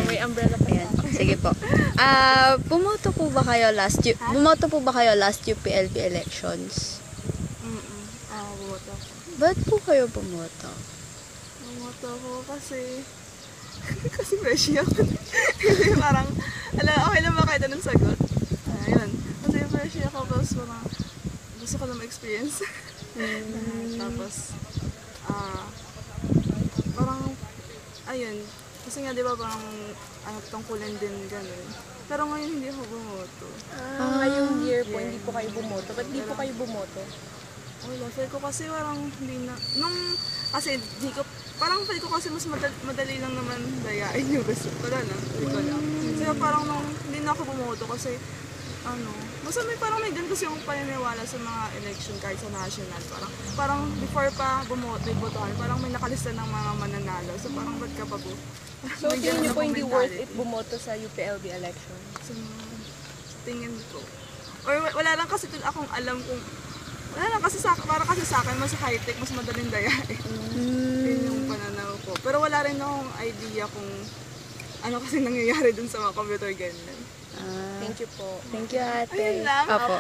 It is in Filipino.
May umbrella pa yan. Sige po. Bumoto po ba kayo last UPLB elections? Bumoto ako. Ba't po kayo bumoto? Bumoto ako kasi fresh ako. Parang, okay lang ba kahit anong sagot? Ayun. Kasi fresh ako, tapos parang gusto ko na ma-experience. Tapos, parang, ayun. Kasi nga, di ba, parang tungkulin din gano'n. Pero ngayon hindi ako bumoto. Ngayong year po, hindi po kayo bumoto. Ba't hindi po kayo bumoto? Wala, feel ko kasi parang hindi na, kasi di ko, parang feel ko kasi mas madali lang naman dayain yung gusto. Wala lang, hindi ko lang. So parang hindi na ako bumoto kasi, basta parang may din kasi yung paniniwala sa mga election kahit sa national. Parang before pa botohan, parang may nakalista ng mga mananalo. So parang ba't ka pa po? So tingin niyo po hindi worth it bumoto sa UPLB election? So, tingin ko. Or wala lang kasi akong alam kung, wala lang kasi para kasi sa akin, mas high-tech, mas madaling dayain. Yun yung pananaw ko. Pero wala rin akong idea kung ano kasi nangyayari dun sa mga computer ganyan. Thank you po. Thank you, ate. Ayun lang. Opo.